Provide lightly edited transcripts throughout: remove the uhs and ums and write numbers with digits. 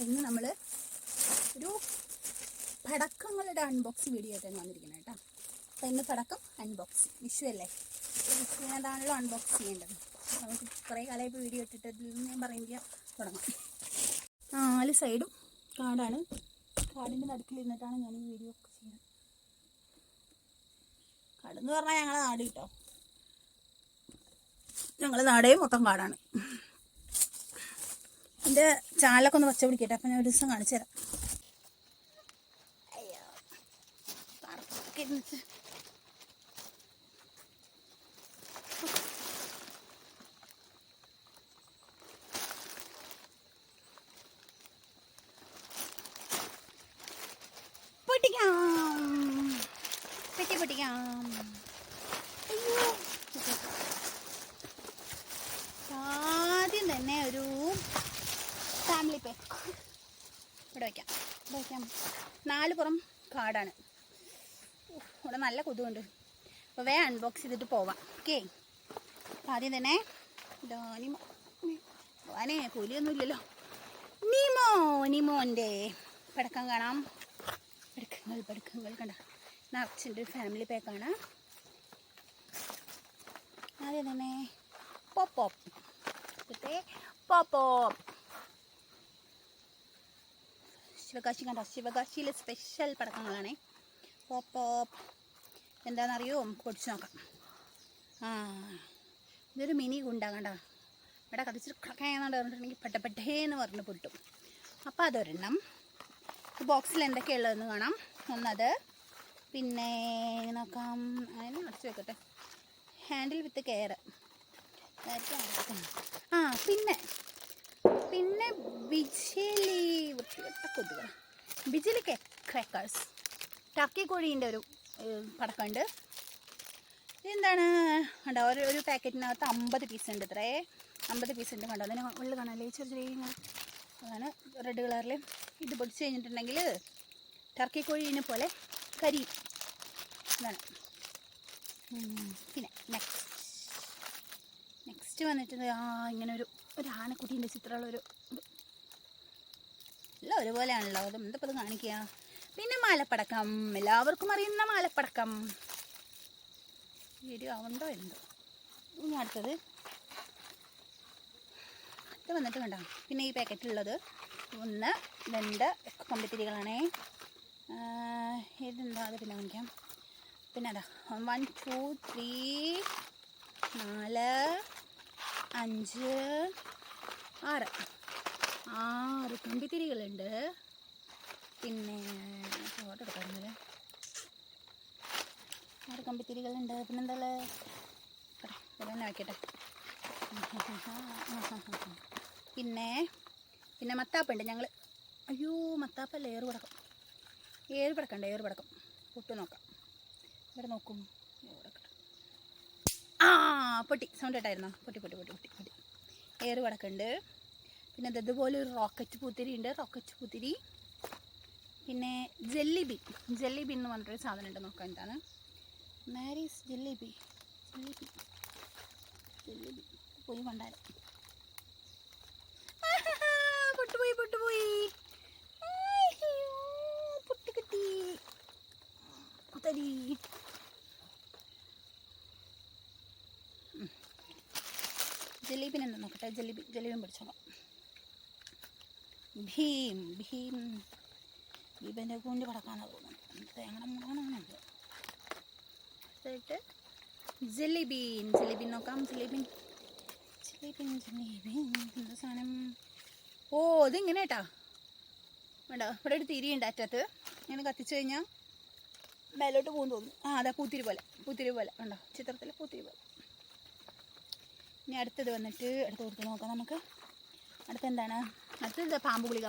ഇന്ന് നമ്മൾ ഒരു പടക്കങ്ങളുടെ അൺബോക്സിങ് വീഡിയോ ആയിട്ടാണ് വന്നിരിക്കുന്നത് കേട്ടോ. അപ്പം ഇന്ന് പടക്കം അൺബോക്സിങ് വിഷു അല്ലേ, വിഷുവിനതാണല്ലോ അൺബോക്സ് ചെയ്യേണ്ടത്. നമുക്ക് കുറേ കാലമായിട്ട് വീഡിയോ ഇട്ടിട്ട് ഞാൻ പറയുമ്പോൾ തുടങ്ങാം. 4 സൈഡും കാടാണ്. കാടിൻ്റെ നടുക്കിലിരുന്നിട്ടാണ് ഞാൻ ഈ വീഡിയോ ഒക്കെ ചെയ്യുന്നത്. കാടെന്ന് പറഞ്ഞാൽ ഞങ്ങളെ നാട് കേട്ടോ, ഞങ്ങളെ നാടേ മൊത്തം കാടാണ്. എൻ്റെ ചാനലൊക്കെ ഒന്ന് പച്ച പിടിക്കട്ടെ, അപ്പം ഞാൻ ഒരു ദിവസം കാണിച്ചു തരാം. അയ്യോ പറക്കിരുന്നിട്ട് പൊട്ടിക്കാം. അയ്യോ ആദ്യം തന്നെ ഒരു ഫാമിലി പാക്ക് ഇവിടെ വയ്ക്കാം. 4 പുറം കാടാണ്. ഇവിടെ നല്ല കൊതുകുണ്ട്. അപ്പോൾ വേഗം അൺബോക്സ് ചെയ്തിട്ട് പോവാം. ഓക്കെ, അപ്പം ആദ്യം തന്നെ വാനേ കൂലിയൊന്നും ഇല്ലല്ലോ. നിമോൻ്റെ പടക്കം കാണാം. പടക്കങ്ങൾ കണ്ട നിറച്ചിൻ്റെ ഫാമിലി പാക്കാണ്. ആദ്യം തന്നെ പോപ്പ് ശിവകാശി കണ്ട, ശിവകാശിയിലെ സ്പെഷ്യൽ പടക്കങ്ങളാണ് പോപ്പ്. എന്താണെന്നറിയോ, പൊടിച്ച് നോക്കാം. ഇതൊരു മിനി ഗുണ്ടാ കണ്ട, ഇവിടെ കത്തിച്ചിട്ട് കിടക്കാന്നുണ്ട് പറഞ്ഞിട്ടുണ്ടെങ്കിൽ പെട്ടേന്ന് പറഞ്ഞ് പൊട്ടും. അപ്പോൾ അതൊരെണ്ണം. ബോക്സിൽ എന്തൊക്കെയുള്ളതെന്ന് കാണാം. ഒന്നത്, പിന്നെ നോക്കാം, അതിനെ അടച്ചു വെക്കട്ടെ. Handle with care. പിന്നെ ബിജിലി ക്രാക്കേഴ്സ്, ടർക്കി കോഴീൻ്റെ ഒരു പടക്കമുണ്ട്. എന്താണ് കണ്ടോ, ഒരു പാക്കറ്റിനകത്ത് 50 പീസ് ഉണ്ട്. ഇത്രേ 50 പീസ് ഉണ്ട്. കണ്ടോ, അതിന് ഉള്ളിൽ കാണാല്ലേ ചെറിയ അതാണ് റെഡ് കളറിൽ. ഇത് പൊടിച്ച് കഴിഞ്ഞിട്ടുണ്ടെങ്കിൽ ടർക്കി കോഴീനെ പോലെ കരി ഇതാണ്. പിന്നെ നെക്സ്റ്റ് വന്നിട്ട് ഇങ്ങനെ ഒരു ആനക്കുട്ടീൻ്റെ ചിത്രമുള്ളൊരു എല്ലാം ഒരുപോലെയാണല്ലോ. അത് എന്തപ്പോൾ ഇത് കാണിക്കുക. പിന്നെ മാലപ്പടക്കം, എല്ലാവർക്കും അറിയുന്ന മാലപ്പടക്കം. വീഡിയോ ആവണ്ടോ എന്തോ. ഇനി അടുത്തത് ഇത് വന്നിട്ട് കണ്ടോ. പിന്നെ ഈ പാക്കറ്റിലുള്ളത് 1, 2 കമ്പിത്തിരികളാണേ. ഇതെന്താ, അത് പിന്നെ കാണിക്കാം. പിന്നെ അതാ 1, 2, 3, 4, 5, 6 കമ്പിത്തിരികളുണ്ട്. പിന്നെ ഫോട്ടോ എടുക്കാറുണ്ടല്ലേ, 6 കമ്പിത്തിരികളുണ്ട്. പിന്നെന്താ ഇതെന്നെ വയ്ക്കട്ടെ. പിന്നെ മത്താപ്പുണ്ട്. ഞങ്ങൾ അയ്യോ മത്താപ്പല്ല, ഏറുപടക്കം പൊട്ടു നോക്കാം. ഇവിടെ നോക്കും. പൊട്ടി സൗണ്ട് കേട്ടായിരുന്നോ? പൊട്ടി ഏറുപടക്കമുണ്ട്. പിന്നെ ഇതുപോലെ ഒരു റോക്കറ്റ് പൂത്തിരി. പിന്നെ ജെല്ലിബി എന്ന് പറഞ്ഞിട്ടൊരു സാധനം ഉണ്ട്. നോക്കാം എന്താണ്. മാരീസ് ജെല്ലിബി പോയി കൊണ്ടാരം. പൊട്ടുപോയി പൊട്ടിക്കിട്ടി കുത്തരി. ജെല്ലിബിന് എന്താ നോക്കട്ടെ. ജെല്ലിബിൻ പിടിച്ചോളാം. ഭീമൻ്റെ കൂൻ്റെ പടക്കാനാണ് തോന്നുന്നത്. തേങ്ങയുടെ മുളകാണോ ജെല്ലിബിൻ നോക്കാം. ജെല്ലിബിൻ എന്താ സാധനം. ഇതിങ്ങനെ കേട്ടാ വേണ്ടോ. ഇവിടെ ഒരു തിരിയുണ്ട് അറ്റത്ത്. ഇങ്ങനെ കത്തിച്ചു കഴിഞ്ഞാൽ മേലോട്ട് പോകും തോന്നുന്നു. അതാ പൂത്തിരി പോലെ ഉണ്ടോ ചിത്രത്തിൽ, പൂത്തിരി പോലെ. ഇനി അടുത്തത് വന്നിട്ട് അടുത്ത് കൊടുത്ത് നോക്കാം നമുക്ക്. അടുത്തെന്താണ്? അടുത്തത് പാമ്പ് ഗുളിക.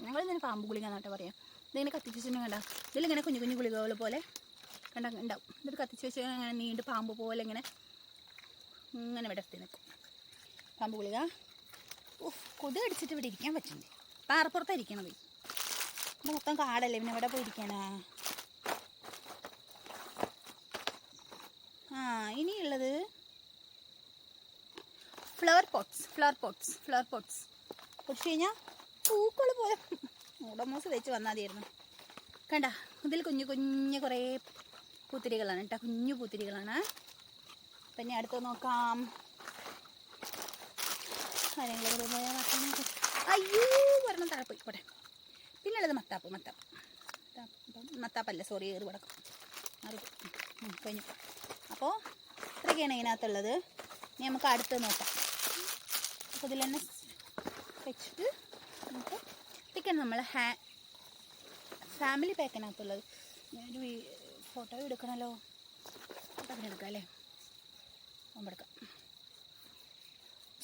ഞങ്ങളിതിന് പാമ്പ് ഗുളിക എന്നിട്ട് പറയാം. ഇതിങ്ങനെ കത്തിച്ച് വെച്ചിട്ടുണ്ടെങ്കിൽ കണ്ട, ഇതിലിങ്ങനെ കുഞ്ഞു ഗുളികകൾ പോലെ ഉണ്ടാവും. ഇത് കത്തിച്ച് വെച്ച് അങ്ങനെ നീണ്ട് പാമ്പ് പോലെ ഇങ്ങനെ വിടർത്തി നിൽക്കും പാമ്പ് ഗുളിക. കൊതു അടിച്ചിട്ട് ഇവിടെ ഇരിക്കാൻ പറ്റുന്നുണ്ട്. പാറപ്പുറത്താണ് ഇരിക്കണത്. ഇത് മൊത്തം കാടല്ലേ, പിന്നെ ഇവിടെ പോയി ഇരിക്കാനാ. ഇനിയുള്ളത് ഫ്ലവർ പോട്ട്സ് പൊടിച്ചു കഴിഞ്ഞാൽ പൂക്കൾ പോലെ ഓടമോസ് വെച്ച് വന്നാൽ മതിയായിരുന്നു. കണ്ട, ഇതിൽ കുഞ്ഞു കുഞ്ഞു കുറേ പൂത്തിരികളാണ് കേട്ടോ, കുഞ്ഞു പൂത്തിരികളാണ്. അപ്പം ഇനി അടുത്ത് നോക്കാം. അയ്യോ പറഞ്ഞ താഴെ പോയി പോട്ടെ. പിന്നുള്ളത് മത്താപ്പല്ല, സോറി, ഏറ് പടക്കം അത് കഴിഞ്ഞു. അപ്പോൾ ഇത്രയൊക്കെയാണ് ഇതിനകത്തുള്ളത്. ഇനി നമുക്ക് അടുത്ത് നോക്കാം. അപ്പോൾ ഇതിൽ തന്നെ വെച്ചിട്ട് നമുക്ക് ഇതൊക്കെയാണ് നമ്മൾ ഫാമിലി പാക്കിനകത്തുള്ളത്. ഒരു ഫോട്ടോ എടുക്കണമല്ലോ, ഫോട്ടോ എടുക്കാം അല്ലേ, എടുക്കാം.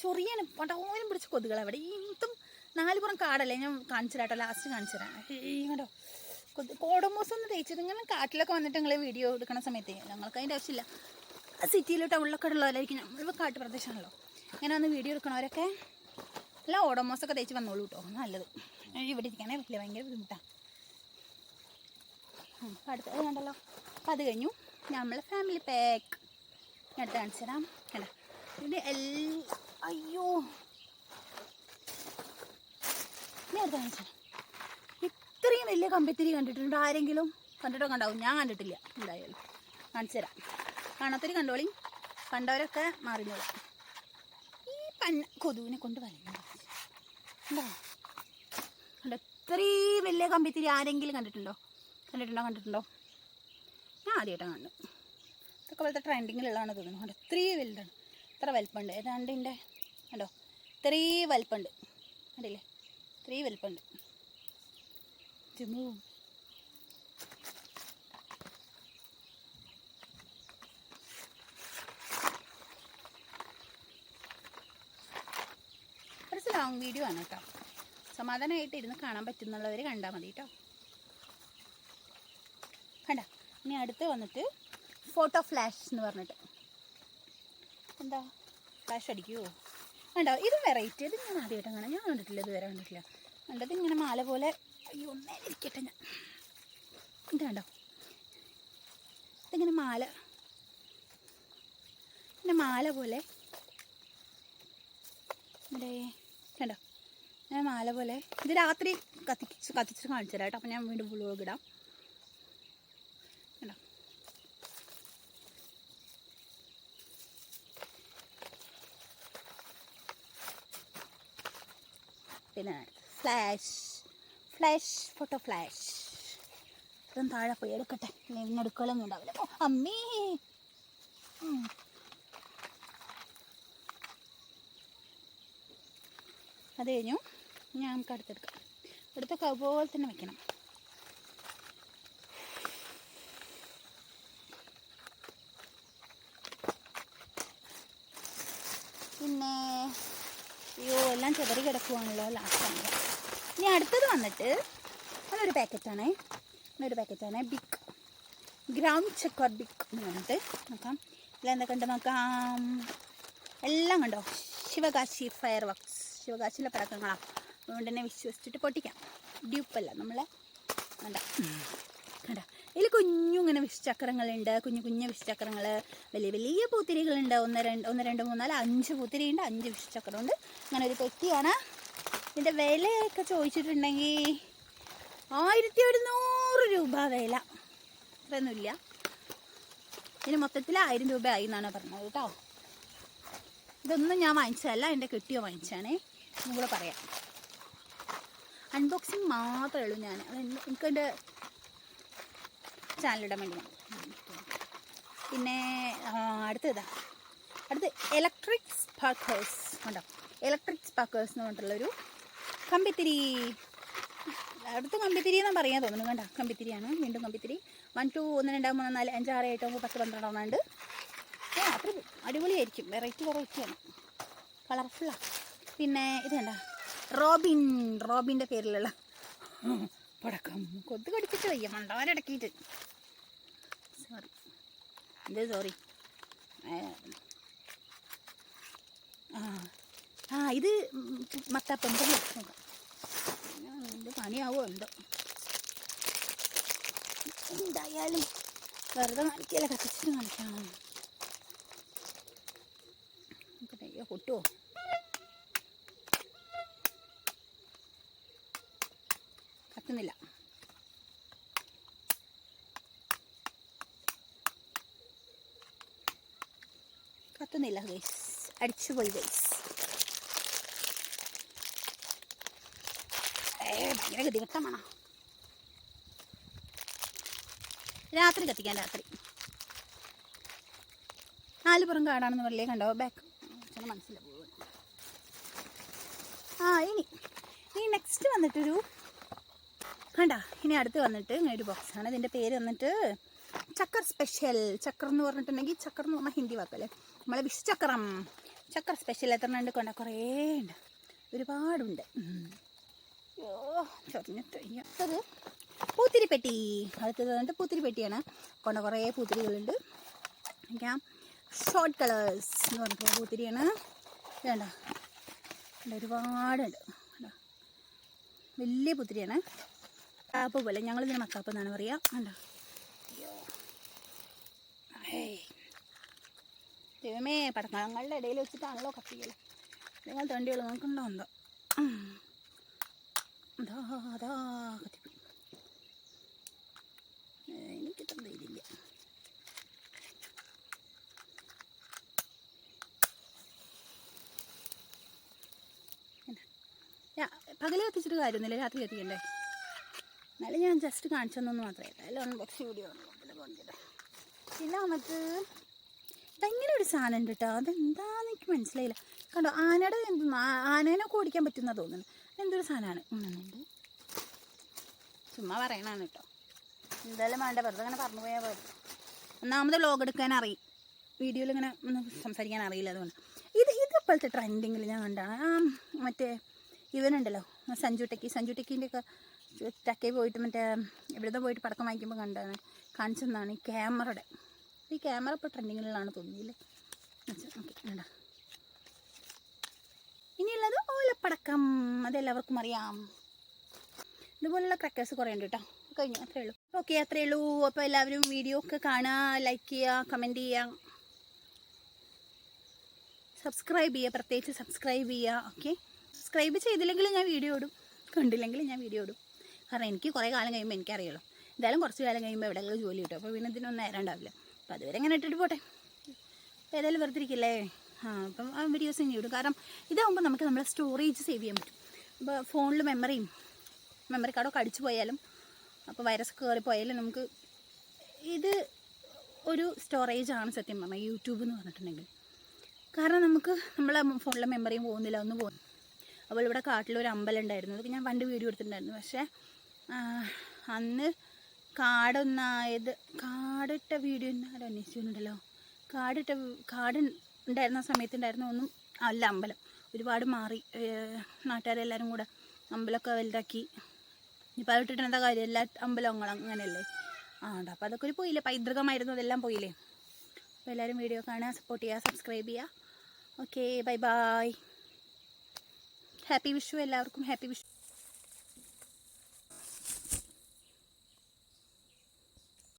ചൊറിയാനും പണ്ടോനും പിടിച്ച കൊതുകൾ അവിടെ ഇതും 4 പുറം കാടല്ലേ, ഞാൻ കാണിച്ചു തരാട്ടോ, ലാസ്റ്റ് കാണിച്ചു തരാം. കണ്ടോ കോടമോസൊന്നും തേച്ചത്. ഇങ്ങനെ കാട്ടിലൊക്കെ വന്നിട്ട് നിങ്ങൾ വീഡിയോ എടുക്കുന്ന സമയത്ത് ഞങ്ങൾക്ക് അതിൻ്റെ ആവശ്യമില്ല. സിറ്റിയിലോ ടൗണിലൊക്കെ ഉള്ളവരായിരിക്കും, നമ്മൾ കാട്ടു പ്രദേശമാണല്ലോ. ഇങ്ങനെ വന്ന് വീഡിയോ എടുക്കണവരൊക്കെ അല്ല ഓടമോസൊക്കെ തേച്ച് വന്നോളൂ കേട്ടോ, നല്ലത്. ഇവിടെ ഇരിക്കാനേ പറ്റില്ല, ഭയങ്കര ബുദ്ധിമുട്ടാണ്. അടുത്തത് കണ്ടല്ലോ. അപ്പം അത് കഴിഞ്ഞു നമ്മൾ ഫാമിലി പാക്ക് അടുത്ത് കാണിച്ചു തരാം. കണ്ട ഇത് അയ്യോ ഞാൻ അടുത്ത് കാണിച്ചു തരാം. ഇത്രയും വലിയ കമ്പിത്തിരി കണ്ടിട്ടുണ്ട് ആരെങ്കിലും? കണ്ടിട്ടോ? കണ്ടാവും, ഞാൻ കണ്ടിട്ടില്ല. എന്തായാലും കാണിച്ചു തരാം. കാണാത്തൊരു കണ്ടോളി, കണ്ടവരൊക്കെ മാറിഞ്ഞോളൂ. ഈ കൊതുവിനെ കൊണ്ട് വരുന്നുണ്ടോ? കണ്ടോ ഇത്രയും വലിയ കമ്പിത്തിരി ആരെങ്കിലും കണ്ടിട്ടുണ്ടോ? ഞാൻ ആദ്യമായിട്ടാണ് കണ്ടു. ഇതൊക്കെ പോലത്തെ ട്രെൻഡിങ്ങിലുള്ളതാണ് തോന്നുന്നു. കണ്ടോ ഇത്രയും വലുതാണ്, ഇത്ര വലിപ്പമുണ്ട്. ഏതാണ്ട് ഇതിൻ്റെ കണ്ടോ ഇത്രയും വലിപ്പമുണ്ട്, കണ്ടില്ലേ? ഇത്രയും വലിപ്പമുണ്ട്. ചുമൂ കുറച്ച് ലോങ് വീഡിയോ ആണ് കേട്ടോ. സമാധാനമായിട്ട് ഇരുന്ന് കാണാൻ പറ്റുന്നുള്ളവർ കണ്ടാൽ മതി കേട്ടോ. കണ്ട, ഇനി അടുത്ത് വന്നിട്ട് ഫോട്ടോ ഫ്ലാഷ് എന്ന് പറഞ്ഞിട്ട്, എന്താ ഫ്ലാഷ് അടിക്കുമോ? കണ്ടോ ഇത് വെറൈറ്റി. ഇത് ഞാൻ ആദ്യമായിട്ടാണ് കാണാം, ഞാൻ കണ്ടിട്ടില്ല, ഇതുവരെ കണ്ടിട്ടില്ല. കണ്ടത് ഇങ്ങനെ മാല പോലെ. അയ്യോ ഒന്നേരം ഇരിക്കട്ടെ ഞാൻ. ഇത് കണ്ടോ ഇതിങ്ങനെ മാല പോലെ ഇവിടെ കണ്ടോ, ഞാൻ മാല പോലെ. ഇത് രാത്രി കത്തിച്ച് കാണിച്ചു തരാം കേട്ടോ. അപ്പം ഞാൻ വീണ്ടും വ്ലോഗ് ഇടാം. കണ്ടോ പിന്നെ ഫ്ലാഷ് ഫോട്ടോ ഫ്ലാഷ്. ഇതും താഴെ പോയി എടുക്കട്ടെ, ഇങ്ങനെ എടുക്കലൊന്നും ഉണ്ടാവില്ല. ഓ അമ്മേ, അത് കഴിഞ്ഞു. ഞാൻ നമുക്ക് അടുത്തെടുക്കാം. അടുത്തൊക്കെ അതുപോലെ തന്നെ വെക്കണം. പിന്നെ അയ്യോ എല്ലാം ചെതറി കിടക്കുവാണല്ലോ ലാസ്റ്റാണ്. ഇനി അടുത്തത് വന്നിട്ട് നല്ലൊരു പാക്കറ്റാണ് ബിഗ് ഗ്രൗണ്ട് ചെക്കർ ബിഗ് എന്ന് പറഞ്ഞിട്ട് നോക്കാം. ഇതിലെന്തൊക്കെ ഉണ്ട് നോക്കാം. എല്ലാം കണ്ടോ, ശിവകാശി ഫയർ വർക്ക്സ്, ശിവകാശിയിലെ പടക്കങ്ങളാണ്. അതുകൊണ്ട് തന്നെ വിശ്വസിച്ചിട്ട് പൊട്ടിക്കാം. ഡ്യൂപ്പല്ല നമ്മളെ കണ്ട. ഇതിൽ ഇങ്ങനെ വിഷചക്രങ്ങളുണ്ട്, കുഞ്ഞു വിഷചക്രങ്ങൾ, വലിയ പൂത്തിരികളുണ്ട്. 1 2 3 4 5 പൂത്തിരിയുണ്ട്, 5 വിഷചക്രമുണ്ട്. അങ്ങനെ ഒരു പെട്ടിയാണ്. ഇതിൻ്റെ വിലയൊക്കെ ചോദിച്ചിട്ടുണ്ടെങ്കിൽ 1100 രൂപ വില, അത്രയൊന്നുമില്ല. ഇതിന് മൊത്തത്തിൽ 1000 രൂപ ആയി എന്നാണ് പറഞ്ഞത് കേട്ടോ. ഇതൊന്നും ഞാൻ വാങ്ങിച്ചതല്ല, എൻ്റെ കെട്ടിയോ വാങ്ങിച്ചാണേ, ഒന്നും കൂടെ പറയാം. അൺബോക്സിങ് മാത്രമേ ഉള്ളൂ. ഞാൻ എനിക്കെൻ്റെ ചാനലിടാൻ വേണ്ടി. പിന്നെ അടുത്ത് ഇലക്ട്രിക് സ്പാർക്കേഴ്സ് ഉണ്ടോ, ഇലക്ട്രിക് സ്പാർക്കേഴ്സ് എന്ന് പറഞ്ഞിട്ടുള്ളൊരു കമ്പിത്തിരി. അടുത്ത് കമ്പിത്തിരി എന്നാണ് പറയാൻ തോന്നുന്നു. കണ്ട കമ്പിത്തിരിയാണ്, വീണ്ടും കമ്പിത്തിരി. 1 2 1 2 3 4 5 6 7 9 10 12 എണ്ണമുണ്ട്. അത്ര അടിപൊളിയായിരിക്കും, വെറൈറ്റിയാണ്, കളർഫുള്ളാണ്. പിന്നെ ഇത് കണ്ട റോബിൻ്റെ പേരിലുള്ള പടക്കം. കൊതു കടിച്ചിട്ട് വയ്യ, മണ്ടവരടക്കിയിട്ട്. സോറി. ഇത് മത്താപ്പം. നോക്കാം എന്ത് പണിയാവോ എന്തോ. എന്തായാലും വെറുതെ കാണിക്കല്ല, കത്തിച്ചിട്ട് കാണിക്കണം. പൊട്ടുമോ? കത്തുന്നില്ല. കത്തുന്നില്ല ഗൈസ്, അടിച്ചുപോയി ഗൈസ്. ഭയങ്കര ഗതികെട്ടമാണ്. രാത്രി കത്തിക്കാൻ, രാത്രി 4 പുറം കാടാണെന്ന് പറയലേ, കണ്ടോ ബാക്ക് മനസ്സിലാവും. ഇനി നെക്സ്റ്റ് വന്നിട്ടൊരു കണ്ട, ഇനി അടുത്ത് വന്നിട്ട് ഇങ്ങനെ ഒരു ബോക്സാണ്. ഇതിൻ്റെ പേര് വന്നിട്ട് ചക്കർ സ്പെഷ്യൽ. ചക്കർ എന്ന് പറഞ്ഞിട്ടുണ്ടെങ്കിൽ, ചക്കർ എന്ന് പറഞ്ഞാൽ ഹിന്ദി വാക്കല്ലേ, നമ്മളെ വിഷുചക്രം. ചക്കർ സ്പെഷ്യൽ എത്ര ഉണ്ട്? കൊണ്ട കുറേ ഉണ്ട്, ഒരുപാടുണ്ട്. അയ്യോ ചൊറിഞ്ഞിട്ട്. അടുത്തത് പൂത്തിരിപ്പെട്ടി. അടുത്തത് വന്നിട്ട് പൂത്തിരിപ്പെട്ടിയാണ്. കൊണ്ട കുറേ പൂത്തിരികളുണ്ട്. ഷോർട്ട് കളേഴ്സ് എന്ന് പറഞ്ഞിട്ടുള്ള പൂത്തിരിയാണ്. വേണ്ട ഒരുപാടുണ്ട്. വലിയ പൂത്തിരിയാണ്. മക്കാപ്പ് പോലെ, ഞങ്ങളിതിന് മക്കാപ്പ് എന്നാണ് പറയുക. കണ്ടോ, ദൈവമേ, പടക്കങ്ങളുടെ ഇടയിൽ വെച്ചിട്ടാണല്ലോ കത്തിക്കല്. നിങ്ങൾ തണ്ടികൾ നോക്കണ്ടോ എന്തോ. അതാ കത്തിപ്പോയി. എനിക്കിത്ര ധൈര്യമില്ല. പകല് കത്തിച്ചിട്ട് കാര്യമൊന്നുമില്ല, രാത്രി കത്തിക്കണ്ടേ. എന്നാലും ഞാൻ ജസ്റ്റ് കാണിച്ചു തന്നു മാത്രമേ. അതിൽ അൺബോക്സിങ് വീഡിയോ കൊണ്ടിട്ട്. പിന്നെ വന്നിട്ട് ഇതങ്ങനെ ഒരു സാധനം ഉണ്ട് കേട്ടോ. അതെന്താന്ന് എനിക്ക് മനസ്സിലായില്ല. കണ്ടോ, ആനേനൊക്കെ ഓടിക്കാൻ പറ്റുന്ന തോന്നുന്നു. എന്തൊരു സാധനമാണ്. ചുമ്മാ പറയണതാണ് കേട്ടോ. എന്തായാലും വേണ്ട, വെറുതെ അങ്ങനെ പറഞ്ഞു പോയാൽ പോയത്. ഒന്നാമത് വ്ലോഗ് എടുക്കാൻ അറിയും, വീഡിയോയിൽ ഇങ്ങനെ ഒന്ന് സംസാരിക്കാൻ അറിയില്ല. അതുകൊണ്ട് ഇപ്പോഴത്തെ ട്രെൻഡിങ്ങിൽ ഞാൻ കണ്ടാണ്. മറ്റേ ഇവനുണ്ടല്ലോ സഞ്ജു ടെക്കീൻ്റെ ഒക്കെ ടക്കേ പോയിട്ട് മറ്റേ എവിടുത്തെ പോയിട്ട് പടക്കം വാങ്ങിക്കുമ്പോൾ കാണിച്ചെന്നാണ് ഈ ക്യാമറയുടെ. ഈ ക്യാമറ ഇപ്പോൾ ട്രെൻഡിങ്ങിലാണ് തോന്നിയില്ലേ. ഓക്കെ, വേണ്ട. ഇനിയുള്ളത് ഓലപ്പടക്കം, അതെല്ലാവർക്കും അറിയാം. ഇതുപോലുള്ള ക്രാക്കേഴ്സ് കുറേ ഉണ്ട് കേട്ടോ. കഴിഞ്ഞു, അത്രേ ഉള്ളൂ. ഓക്കെ, അത്രേ ഉള്ളൂ. അപ്പോൾ എല്ലാവരും വീഡിയോ ഒക്കെ കാണുക, ലൈക്ക് ചെയ്യുക, കമൻറ്റ് ചെയ്യുക, സബ്സ്ക്രൈബ് ചെയ്യുക. പ്രത്യേകിച്ച് സബ്സ്ക്രൈബ് ചെയ്യുക. ഓക്കെ, സബ്സ്ക്രൈബ് ചെയ്തില്ലെങ്കിൽ ഞാൻ വീഡിയോ ഇടും, കണ്ടില്ലെങ്കിൽ ഞാൻ വീഡിയോ ഇടും. കാരണം എനിക്ക് കുറേ കാലം കഴിയുമ്പോൾ എനിക്കറിയുള്ളൂ. എന്തായാലും കുറച്ച് കാലം കഴിയുമ്പോൾ എവിടെയെങ്കിലും ജോലി കിട്ടും. അപ്പോൾ പിന്നെ ഇതിനൊന്നും നേരം ഉണ്ടാവില്ല. അപ്പോൾ അതുവരെ ഇങ്ങനെ ഇട്ടിട്ട് പോട്ടെ. അപ്പോൾ ഏതായാലും വെറുതെ ഇരിക്കില്ലേ. അപ്പം ആ വീഡിയോസ് ഇനി ഇടും. കാരണം ഇതാകുമ്പോൾ നമുക്ക് നമ്മളെ സ്റ്റോറേജ് സേവ് ചെയ്യാൻ പറ്റും. അപ്പോൾ ഫോണിൽ മെമ്മറി കാർഡൊക്കെ അടിച്ചു പോയാലും, അപ്പോൾ വൈറസ് കയറിപ്പോയാലും നമുക്ക് ഇത് ഒരു സ്റ്റോറേജാണ് സത്യം പറഞ്ഞാൽ യൂട്യൂബ് എന്ന് പറഞ്ഞിട്ടുണ്ടെങ്കിൽ. കാരണം നമുക്ക് നമ്മളെ ഫോണിലെ മെമ്മറിയും പോകുന്നില്ല, ഒന്നും പോകുന്നു. അപ്പോൾ ഇവിടെ കാട്ടിലൊരു അമ്പലം ഉണ്ടായിരുന്നു. അതൊക്കെ ഞാൻ പണ്ട് വീഡിയോ എടുത്തിട്ടുണ്ടായിരുന്നു. പക്ഷേ അന്ന് കാടിട്ട വീഡിയോ ആരും അന്വേഷിച്ചിട്ടുണ്ടല്ലോ. കാട് ഉണ്ടായിരുന്ന സമയത്തുണ്ടായിരുന്ന ഒന്നും അല്ല അമ്പലം. ഒരുപാട് മാറി, നാട്ടുകാരെല്ലാവരും കൂടെ അമ്പലമൊക്കെ വലുതാക്കി. ഇപ്പോൾ അതിട്ടിട്ട് എന്താ കാര്യം, എല്ലാ അമ്പലങ്ങളും അങ്ങനെയല്ലേ. അപ്പോൾ അതൊക്കെ ഒരു പോയില്ലേ, പൈതൃകമായിരുന്നു, അതെല്ലാം പോയില്ലേ. അപ്പോൾ എല്ലാവരും വീഡിയോ കാണുക, സപ്പോർട്ട് ചെയ്യുക, സബ്സ്ക്രൈബ് ചെയ്യുക. Okay, bye bye. Happy Vishu എല്ലാവർക്കും, ഹാപ്പി വിഷു.